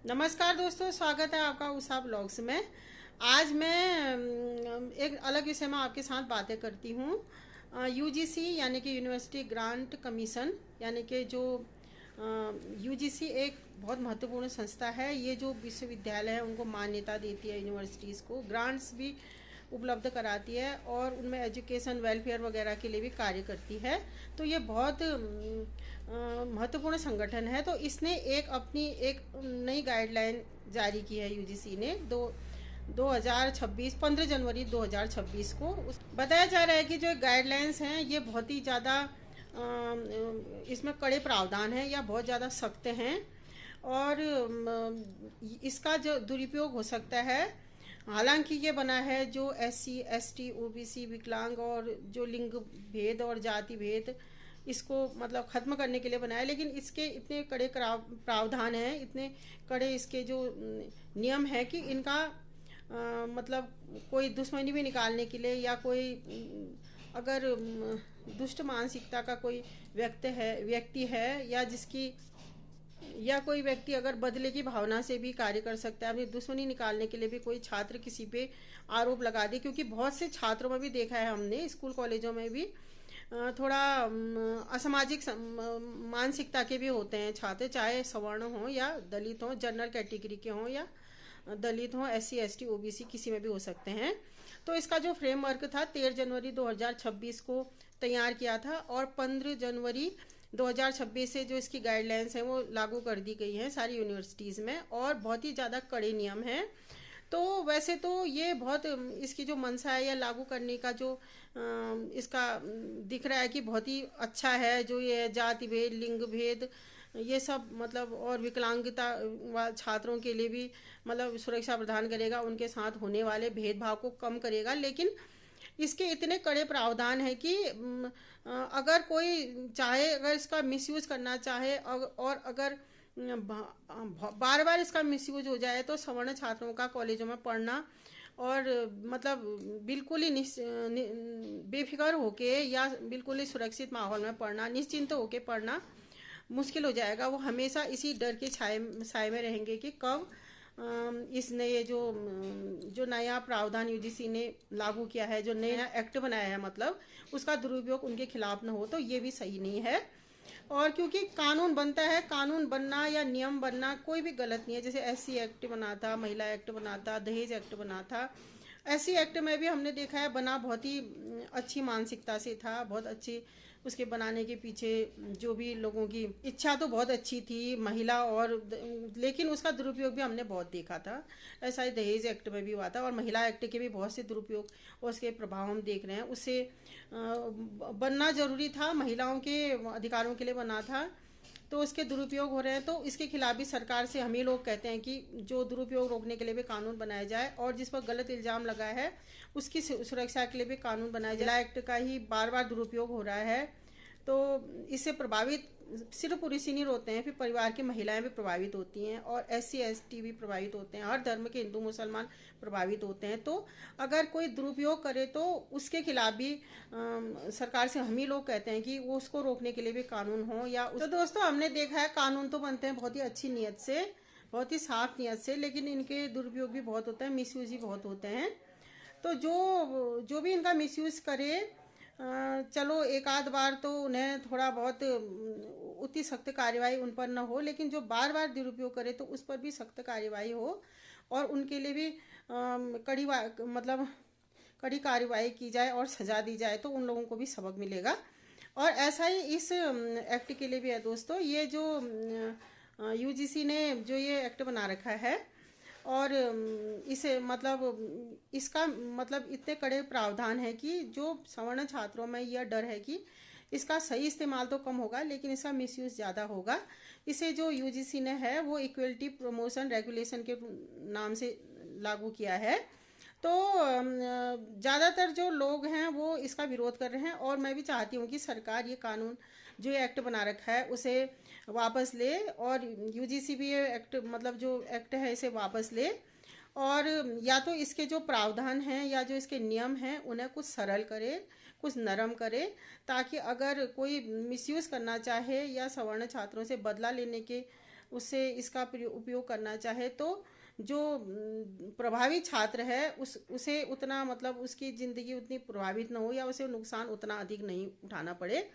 नमस्कार दोस्तों, स्वागत है आपका उषा ब्लॉग्स में। आज मैं एक अलग विषय में आपके साथ बातें करती हूँ। यूजीसी यानी कि यूनिवर्सिटी ग्रांट कमीशन, यानी कि जो यूजीसी एक बहुत महत्वपूर्ण संस्था है। ये जो विश्वविद्यालय है उनको मान्यता देती है, यूनिवर्सिटीज़ को ग्रांट्स भी उपलब्ध कराती है और उनमें एजुकेशन वेलफेयर वगैरह के लिए भी कार्य करती है। तो ये बहुत महत्वपूर्ण संगठन है। तो इसने अपनी एक नई गाइडलाइन जारी की है यूजीसी ने 2026 15 जनवरी 2026 को। बताया जा रहा है कि जो गाइडलाइंस हैं ये बहुत ही ज़्यादा इसमें कड़े प्रावधान हैं या बहुत ज़्यादा सख्त हैं और इसका जो दुरुपयोग हो सकता है। हालांकि ये बना है जो SC ST OBC विकलांग और जो लिंग भेद और जाति भेद, इसको मतलब ख़त्म करने के लिए बनाया, लेकिन इसके इतने कड़े प्रावधान हैं, इतने कड़े इसके जो नियम है कि इनका मतलब कोई दुश्मनी भी निकालने के लिए या कोई अगर दुष्ट मानसिकता का कोई व्यक्ति है या कोई व्यक्ति अगर बदले की भावना से भी कार्य कर सकता है, अपनी दुश्मनी निकालने के लिए भी कोई छात्र किसी पे आरोप लगा दे, क्योंकि बहुत से छात्रों में भी देखा है हमने, स्कूल कॉलेजों में भी थोड़ा असामाजिक मानसिकता के भी होते हैं छात्र, चाहे सवर्ण हो या दलित हो, जनरल कैटेगरी के हों या दलित हों, SC ST OBC किसी में भी हो सकते हैं। तो इसका जो फ्रेमवर्क था 13 जनवरी 2026 को तैयार किया था और 15 जनवरी 2026 से जो इसकी गाइडलाइंस हैं वो लागू कर दी गई हैं सारी यूनिवर्सिटीज़ में और बहुत ही ज़्यादा कड़े नियम हैं। तो वैसे तो ये बहुत इसकी जो मंशा है या लागू करने का जो इसका दिख रहा है कि बहुत ही अच्छा है। जो ये जाति भेद, लिंग भेद, ये सब मतलब और विकलांगता छात्रों के लिए भी मतलब सुरक्षा प्रदान करेगा, उनके साथ होने वाले भेदभाव को कम करेगा। लेकिन इसके इतने कड़े प्रावधान है कि अगर कोई चाहे, अगर इसका मिसयूज करना चाहे और अगर बार बार इसका मिसयूज हो जाए तो सवर्ण छात्रों का कॉलेजों में पढ़ना और मतलब बिल्कुल ही बेफिक्र होके या बिल्कुल ही सुरक्षित माहौल में पढ़ना, निश्चिंत होके पढ़ना मुश्किल हो जाएगा। वो हमेशा इसी डर के साए में रहेंगे कि कब इसने ये जो नया प्रावधान यूजीसी ने लागू किया है, जो नया एक्ट बनाया है, मतलब उसका दुरुपयोग उनके खिलाफ न हो। तो ये भी सही नहीं है। और क्योंकि कानून बनता है, कानून बनना या नियम बनना कोई भी गलत नहीं है। जैसे SC एक्ट बना था, महिला एक्ट बना था, दहेज एक्ट बना था। SC एक्ट में भी हमने देखा है बना बहुत ही अच्छी मानसिकता से था, बहुत अच्छी उसके बनाने के पीछे जो भी लोगों की इच्छा तो बहुत अच्छी थी, महिला और लेकिन उसका दुरुपयोग भी हमने बहुत देखा था। ऐसा ही दहेज एक्ट में भी हुआ था और महिला एक्ट के भी बहुत से दुरुपयोग और उसके प्रभाव हम देख रहे हैं। उससे बनना जरूरी था, महिलाओं के अधिकारों के लिए बना था, तो उसके दुरुपयोग हो रहे हैं। तो इसके खिलाफ भी सरकार से हम ही लोग कहते हैं कि जो दुरुपयोग रोकने के लिए भी कानून बनाया जाए और जिस पर गलत इल्जाम लगा है उसकी सुरक्षा के लिए भी कानून बनाया जाए। जिला एक्ट का ही बार बार दुरुपयोग हो रहा है, तो इससे प्रभावित सिर्फ पुरुष ही नहीं होते हैं, फिर परिवार की महिलाएं भी प्रभावित होती हैं और SC ST भी प्रभावित होते हैं, हर धर्म के हिंदू मुसलमान प्रभावित होते हैं। तो अगर कोई दुरुपयोग करे तो उसके खिलाफ भी सरकार से हम ही लोग कहते हैं कि वो उसको रोकने के लिए भी कानून हो तो दोस्तों हमने देखा है कानून तो बनते हैं बहुत ही अच्छी नीयत से, बहुत ही साफ नीयत से, लेकिन इनके दुरुपयोग भी बहुत होता है, मिसयूज भी बहुत होते हैं। तो जो भी इनका मिसयूज करे, चलो एक आध बार तो उन्हें थोड़ा बहुत उतनी सख्त कार्यवाही उन पर न हो, लेकिन जो बार बार दुरुपयोग करे तो उस पर भी सख्त कार्यवाही हो और उनके लिए भी कड़ी कार्यवाही की जाए और सजा दी जाए, तो उन लोगों को भी सबक मिलेगा। और ऐसा ही इस एक्ट के लिए भी है दोस्तों। ये जो यूजीसी ने जो ये एक्ट बना रखा है और इसे मतलब इसका मतलब इतने कड़े प्रावधान है कि जो सवर्ण छात्रों में यह डर है कि इसका सही इस्तेमाल तो कम होगा लेकिन इसका मिसयूज ज़्यादा होगा। इसे जो यूजीसी ने है वो इक्वलिटी प्रमोशन रेगुलेशन के नाम से लागू किया है। तो ज़्यादातर जो लोग हैं वो इसका विरोध कर रहे हैं और मैं भी चाहती हूँ कि सरकार ये कानून जो ये एक्ट बना रखा है उसे वापस ले और यूजीसी भी ये एक्ट मतलब जो एक्ट है इसे वापस ले और या तो इसके जो प्रावधान हैं या जो इसके नियम हैं उन्हें कुछ सरल करे, कुछ नरम करे, ताकि अगर कोई मिसयूज़ करना चाहे या सवर्ण छात्रों से बदला लेने के उससे इसका उपयोग करना चाहे तो जो प्रभावित छात्र है उसे उतना मतलब उसकी ज़िंदगी उतनी प्रभावित ना हो या उसे नुकसान उतना अधिक नहीं उठाना पड़े।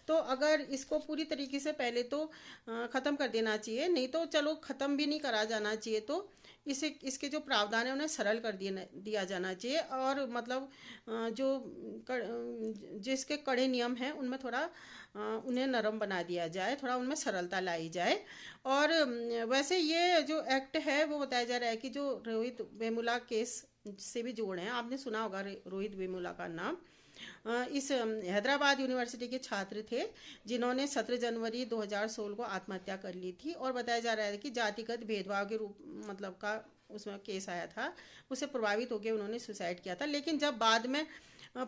तो अगर इसको पूरी तरीके से पहले तो ख़त्म कर देना चाहिए, नहीं तो चलो ख़त्म भी नहीं करा जाना चाहिए, तो इसे इसके जो प्रावधान है उन्हें सरल कर दिया जाना चाहिए और मतलब जो जिसके कड़े नियम हैं उनमें थोड़ा उन्हें नरम बना दिया जाए, थोड़ा उनमें सरलता लाई जाए। और वैसे ये जो एक्ट है वो बताया जा रहा है कि जो रोहित वेमुला केस से भी जोड़े हैं, आपने सुना होगा रोहित वेमुला का नाम। इस हैदराबाद यूनिवर्सिटी के छात्र थे जिन्होंने 17 जनवरी 2016 को आत्महत्या कर ली थी और बताया जा रहा है कि जातिगत भेदभाव के रूप मतलब का उसमें केस आया था, उससे प्रभावित होकर उन्होंने सुसाइड किया था। लेकिन जब बाद में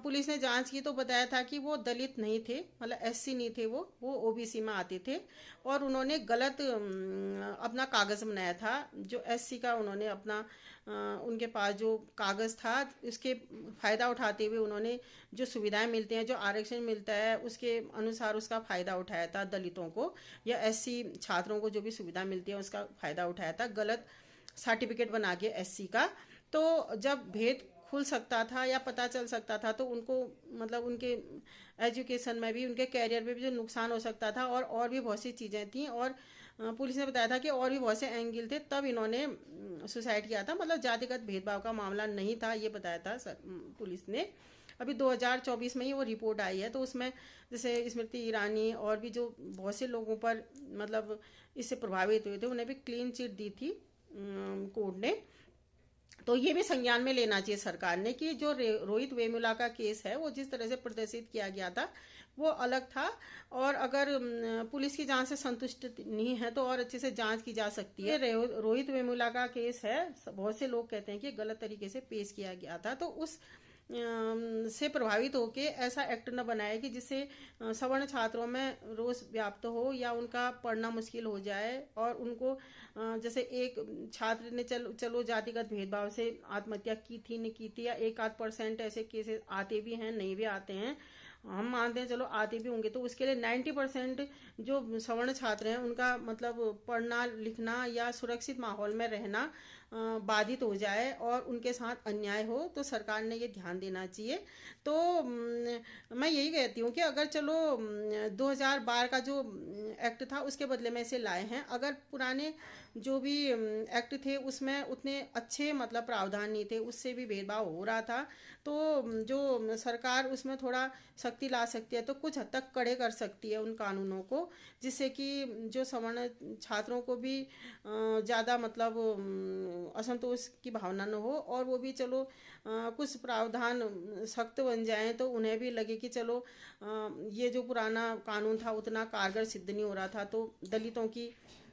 पुलिस ने जांच की तो बताया था कि वो दलित नहीं थे, मतलब एससी नहीं थे, वो ओबीसी में आते थे और उन्होंने गलत अपना कागज़ बनाया था। जो एससी का उन्होंने अपना उनके पास जो कागज़ था उसके फ़ायदा उठाते हुए उन्होंने जो सुविधाएं मिलती हैं, जो आरक्षण मिलता है उसके अनुसार उसका फ़ायदा उठाया था। दलितों को या एससी छात्रों को जो भी सुविधा मिलती है उसका फ़ायदा उठाया था गलत सर्टिफिकेट बना के एससी का। तो जब भेद खुल सकता था या पता चल सकता था तो उनको मतलब उनके एजुकेशन में भी उनके कैरियर में भी जो नुकसान हो सकता था और भी बहुत सी चीज़ें थी। और पुलिस ने बताया था कि और भी बहुत से एंगल थे, तब इन्होंने सुसाइड किया था। मतलब जातिगत भेदभाव का मामला नहीं था, ये बताया था पुलिस ने। अभी 2024 में ही वो रिपोर्ट आई है, तो उसमें जैसे स्मृति ईरानी और भी जो बहुत से लोगों पर मतलब इससे प्रभावित हुए थे उन्हें भी क्लीन चिट दी थी कोर्ट ने। तो ये भी संज्ञान में लेना चाहिए सरकार ने कि जो रोहित वेमुला का केस है वो जिस तरह से प्रदर्शित किया गया था वो अलग था। और अगर पुलिस की जांच से संतुष्ट नहीं है तो और अच्छे से जांच की जा सकती है। रोहित वेमुला का केस है, बहुत से लोग कहते हैं कि गलत तरीके से पेश किया गया था, तो उस से प्रभावित होके ऐसा एक्ट न बनाए कि जिससे सवर्ण छात्रों में रोष व्याप्त हो या उनका पढ़ना मुश्किल हो जाए और उनको जैसे एक छात्र ने चलो जातिगत भेदभाव से आत्महत्या की थी नहीं की थी, या 1-8% ऐसे केसेस आते भी हैं, नहीं भी आते हैं, हम मानते हैं चलो आते भी होंगे, तो उसके लिए 90% जो सवर्ण छात्र हैं उनका मतलब पढ़ना लिखना या सुरक्षित माहौल में रहना बाधित हो जाए और उनके साथ अन्याय हो, तो सरकार ने ये ध्यान देना चाहिए। तो मैं यही कहती हूँ कि अगर चलो 2012 का जो एक्ट था उसके बदले में इसे लाए हैं। अगर पुराने जो भी एक्ट थे उसमें उतने अच्छे मतलब प्रावधान नहीं थे, उससे भी भेदभाव हो रहा था, तो जो सरकार उसमें थोड़ा सख्ती ला सकती है, तो कुछ हद तक कड़े कर सकती है उन कानूनों को, जिससे कि जो सवर्ण छात्रों को भी ज़्यादा मतलब असंतोष की भावना न हो और वो भी चलो कुछ प्रावधान सख्त बन जाएं तो उन्हें भी लगे कि चलो ये जो पुराना कानून था उतना कारगर सिद्ध नहीं हो रहा था, तो दलितों की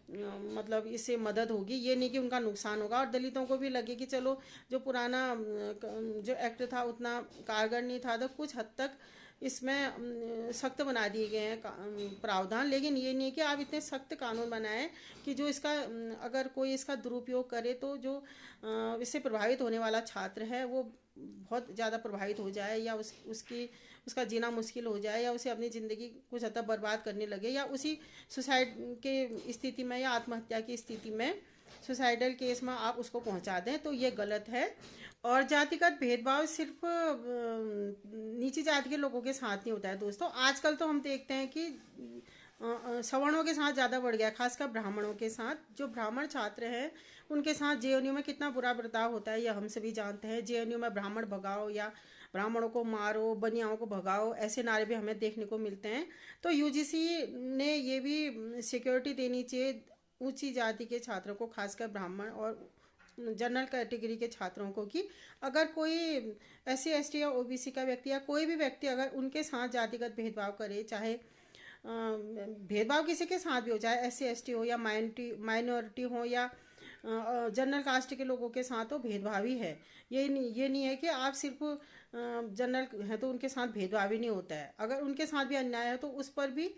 मतलब इससे मदद होगी, ये नहीं कि उनका नुकसान होगा। और दलितों को भी लगे कि चलो जो पुराना जो एक्ट था उतना कारगर नहीं था, तो कुछ हद तक इसमें सख्त बना दिए गए हैं प्रावधान। लेकिन ये नहीं कि आप इतने सख्त कानून बनाएं कि जो इसका अगर कोई इसका दुरुपयोग करे तो जो इससे प्रभावित होने वाला छात्र है वो बहुत ज़्यादा प्रभावित हो जाए या उसका जीना मुश्किल हो जाए या उसे अपनी ज़िंदगी कुछ हद तक बर्बाद करने लगे या उसी सुसाइड के स्थिति में या आत्महत्या की स्थिति में सुसाइडल केस में आप उसको पहुंचा दें, तो ये गलत है। और जातिगत भेदभाव सिर्फ नीची जाति के लोगों के साथ नहीं होता है दोस्तों, आजकल तो हम देखते हैं कि सवर्णों के साथ ज़्यादा बढ़ गया, खासकर ब्राह्मणों के साथ। जो ब्राह्मण छात्र हैं उनके साथ जेएनयू में कितना बुरा बर्ताव होता है यह हम सभी जानते हैं। जेएनयू में ब्राह्मण भगाओ या ब्राह्मणों को मारो, बनियाओं को भगाओ, ऐसे नारे भी हमें देखने को मिलते हैं। तो यूजीसी ने ये भी सिक्योरिटी देनी चाहिए ऊंची जाति के छात्रों को, खासकर ब्राह्मण और जनरल कैटेगरी के छात्रों को, कि अगर कोई SC ST या OBC का व्यक्ति या कोई भी व्यक्ति अगर उनके साथ जातिगत भेदभाव करे, चाहे भेदभाव किसी के साथ भी हो, चाहे SC ST हो या माइनॉरिटी हो या जनरल कास्ट के लोगों के साथ, तो भेदभाव ही है। ये नहीं है कि आप सिर्फ जनरल हैं तो उनके साथ भेदभाव ही नहीं होता है। अगर उनके साथ भी अन्याय है तो उस पर भी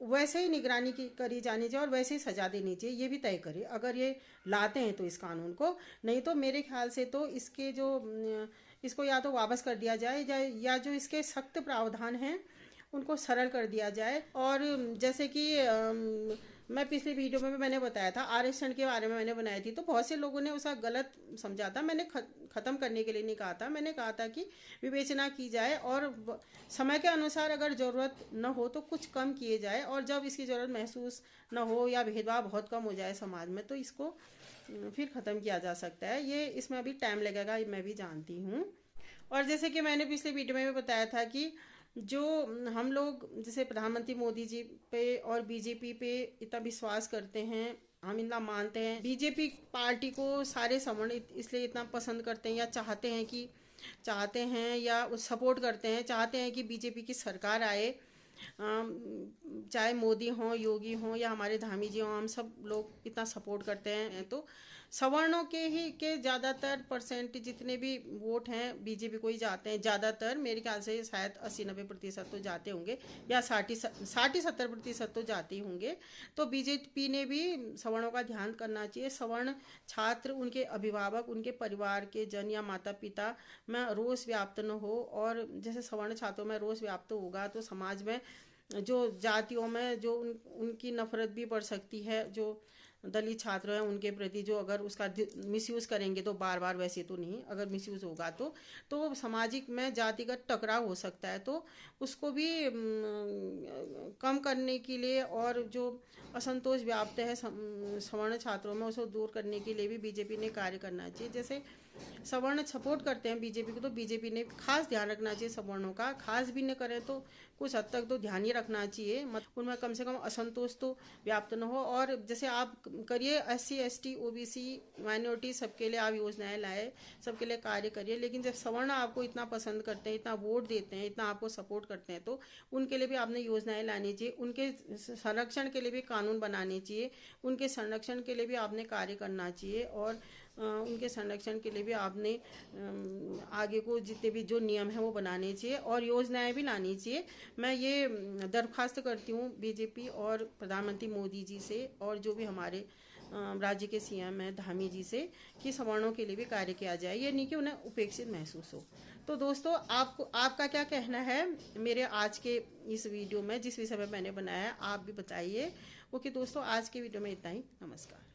वैसे ही निगरानी करी जानी चाहिए और वैसे ही सजा देनी चाहिए, ये भी तय करे अगर ये लाते हैं तो इस कानून को। नहीं तो मेरे ख्याल से तो इसको या तो वापस कर दिया जाए या जो इसके सख्त प्रावधान हैं उनको सरल कर दिया जाए। और जैसे कि मैं पिछले वीडियो में भी मैंने बताया था, आरक्षण के बारे में मैंने बनाई थी, तो बहुत से लोगों ने उसका गलत समझा था। मैंने खत्म करने के लिए नहीं कहा था, मैंने कहा था कि विवेचना की जाए और समय के अनुसार अगर ज़रूरत न हो तो कुछ कम किए जाए, और जब इसकी ज़रूरत महसूस न हो या भेदभाव बहुत कम हो जाए समाज में तो इसको फिर ख़त्म किया जा सकता है। ये इसमें अभी टाइम लगेगा, मैं भी जानती हूँ। और जैसे कि मैंने पिछले वीडियो में भी बताया था कि जो हम लोग जैसे प्रधानमंत्री मोदी जी पे और बीजेपी पे इतना विश्वास करते हैं, हम इतना मानते हैं, बीजेपी पार्टी को सारे सवर्ण इसलिए इतना पसंद करते हैं या चाहते हैं या सपोर्ट करते हैं, चाहते हैं कि बीजेपी की सरकार आए, चाहे मोदी हों, योगी हों या हमारे धामी जी हों, हम सब लोग इतना सपोर्ट करते हैं। तो सवर्णों के ज़्यादातर परसेंट जितने भी वोट हैं बीजेपी को ही जाते हैं, ज़्यादातर मेरे ख्याल से शायद 80-90% तो जाते होंगे, या 60-70% तो जाते होंगे। तो बीजेपी ने भी सवर्णों का ध्यान करना चाहिए। सवर्ण छात्र, उनके अभिभावक, उनके परिवार के जन या माता पिता में रोष व्याप्त न हो, और जैसे सवर्ण छात्रों में रोष व्याप्त होगा तो समाज में जो जातियों में जो उनकी नफरत भी बढ़ सकती है, जो दलित छात्र हैं उनके प्रति, जो अगर उसका मिसयूज़ करेंगे तो बार बार, वैसे तो नहीं, अगर मिसयूज़ होगा तो सामाजिक में जातिगत टकराव हो सकता है। तो उसको भी कम करने के लिए और जो असंतोष व्याप्त है सवर्ण छात्रों में उसको दूर करने के लिए भी बीजेपी ने कार्य करना चाहिए। जैसे सवर्ण सपोर्ट करते हैं बीजेपी को, तो बीजेपी ने खास ध्यान रखना चाहिए सवर्णों का, खास भी न करें तो कुछ हद तक तो ध्यान ही रखना चाहिए, उनमें कम से कम असंतोष तो व्याप्त न हो। और जैसे आप करिए SC ST OBC माइनॉरिटी सबके लिए आप योजनाएं लाए, सबके लिए कार्य करिए, लेकिन जब सवर्ण आपको इतना पसंद करते हैं, इतना वोट देते हैं, इतना आपको सपोर्ट करते हैं, तो उनके लिए भी आपने योजनाएं लानी चाहिए, उनके संरक्षण के लिए भी कानून बनाने चाहिए, उनके संरक्षण के लिए भी आपने कार्य करना चाहिए, और उनके संरक्षण के लिए भी आपने आगे को जितने भी जो नियम है वो बनाने चाहिए और योजनाएं भी लानी चाहिए। मैं ये दरख्वास्त करती हूँ बीजेपी और प्रधानमंत्री मोदी जी से, और जो भी हमारे राज्य के CM हैं धामी जी से, कि सवर्णों के लिए भी कार्य किया जाए, ये नहीं कि उन्हें उपेक्षित महसूस हो। तो दोस्तों, आपका क्या कहना है मेरे आज के इस वीडियो में, जिस विषय में मैंने बनाया है, आप भी बताइए। ओके दोस्तों, आज के वीडियो में इतना ही। नमस्कार।